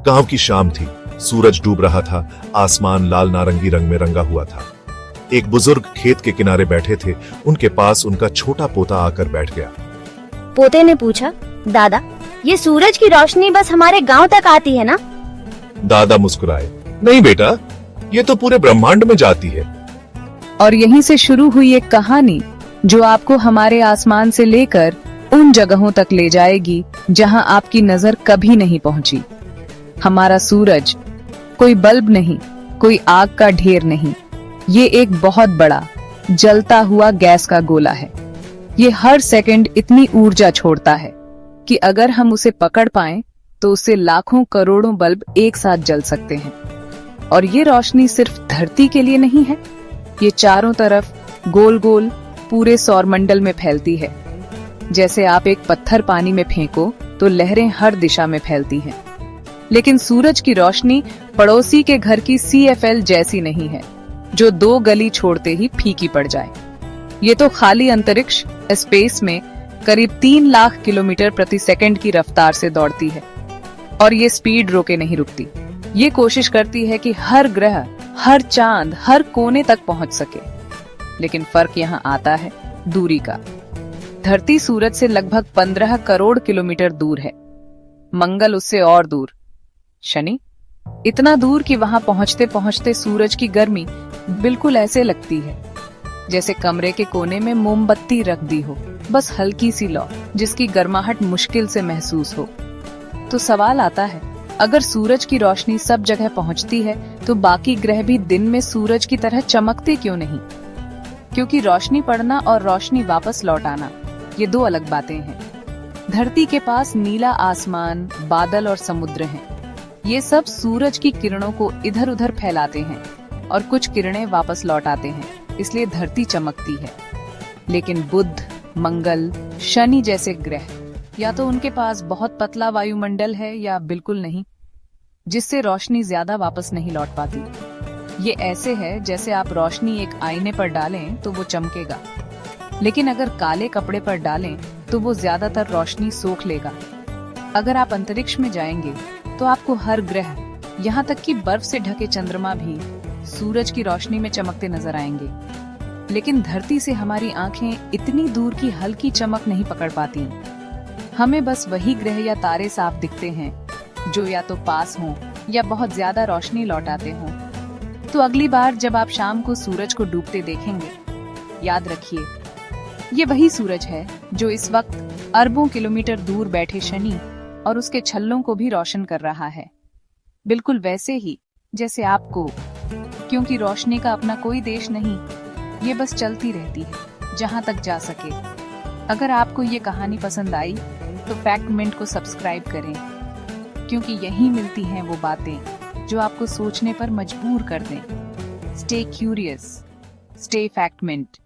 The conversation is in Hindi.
गांव की शाम थी। सूरज डूब रहा था। आसमान लाल नारंगी रंग में रंगा हुआ था। एक बुजुर्ग खेत के किनारे बैठे थे। उनके पास उनका छोटा पोता आकर बैठ गया। पोते ने पूछा, दादा, ये सूरज की रोशनी बस हमारे गांव तक आती है ना? दादा मुस्कुराए, नहीं बेटा, ये तो पूरे ब्रह्मांड में जाती है। और यहीं से शुरू हुई एक कहानी जो आपको हमारे आसमान से लेकर उन जगहों तक ले जाएगी जहां आपकी नजर कभी नहीं पहुंची। हमारा सूरज कोई बल्ब नहीं, कोई आग का ढेर नहीं, ये एक बहुत बड़ा जलता हुआ गैस का गोला है। ये हर सेकंड इतनी ऊर्जा छोड़ता है कि अगर हम उसे पकड़ पाएं तो उससे लाखों करोड़ों बल्ब एक साथ जल सकते हैं। और ये रोशनी सिर्फ धरती के लिए नहीं है, ये चारों तरफ गोल गोल पूरे सौरमंडल में फैलती है। जैसे आप एक पत्थर पानी में फेंको तो लहरें हर दिशा में फैलती हैं। लेकिन सूरज की रोशनी पड़ोसी के घर की CFL जैसी नहीं है, जो 2 गली छोड़ते ही फीकी पड़ जाए। ये तो खाली अंतरिक्ष स्पेस में करीब 3 लाख किलोमीटर प्रति सेकंड की रफ्तार से दौड़ती है। और ये स्पीड रोके नहीं रुकती। ये कोशिश करती है कि हर ग्रह, हर चांद, हर कोने तक पहुंच सके। लेकिन फर्क यहाँ आता है दूरी का। धरती सूरज से लगभग 15 करोड़ किलोमीटर दूर है। मंगल उससे और दूर। शनि इतना दूर कि वहां पहुंचते पहुंचते सूरज की गर्मी बिल्कुल ऐसे लगती है जैसे कमरे के कोने में मोमबत्ती रख दी हो, बस हल्की सी लौ जिसकी गर्माहट मुश्किल से महसूस हो। तो सवाल आता है, अगर सूरज की रोशनी सब जगह पहुंचती है तो बाकी ग्रह भी दिन में सूरज की तरह चमकते क्यों नहीं? क्योंकि रोशनी पड़ना और रोशनी वापस लौट आना ये 2 अलग बातें हैं। धरती के पास नीला आसमान, बादल और समुद्र हैं। ये सब सूरज की किरणों को इधर उधर फैलाते हैं और कुछ किरणें वापस लौट आते हैं, इसलिए धरती चमकती है। लेकिन बुध, मंगल, शनि जैसे ग्रह या तो उनके पास बहुत पतला वायुमंडल है या बिल्कुल नहीं, जिससे रोशनी ज्यादा वापस नहीं लौट पाती। ये ऐसे है जैसे आप रोशनी एक आईने पर डालें तो वो चमकेगा, लेकिन अगर काले कपड़े पर डालें तो वो ज्यादातर रोशनी सोख लेगा। अगर आप अंतरिक्ष में जाएंगे तो आपको हर ग्रह, यहाँ तक कि बर्फ से ढके चंद्रमा भी सूरज की रोशनी में चमकते नजर आएंगे। लेकिन धरती से हमारी आंखें इतनी दूर की हल्की चमक नहीं पकड़ पाती। हमें बस वही ग्रह या तारे साफ दिखते हैं जो या तो पास हों या बहुत ज्यादा रोशनी लौटाते हों। तो अगली बार जब आप शाम को सूरज को डूबते देखेंगे, याद रखिए ये वही सूरज है जो इस वक्त अरबों किलोमीटर दूर बैठे शनि और उसके छल्लों को भी रोशन कर रहा है, बिल्कुल वैसे ही जैसे आपको। क्योंकि रोशनी का अपना कोई देश नहीं, ये बस चलती रहती है जहां तक जा सके। अगर आपको ये कहानी पसंद आई तो फैक्टमिंट को सब्सक्राइब करें, क्योंकि यहीं मिलती हैं वो बातें जो आपको सोचने पर मजबूर कर दें। Stay curious, stay फैक्टमिंट।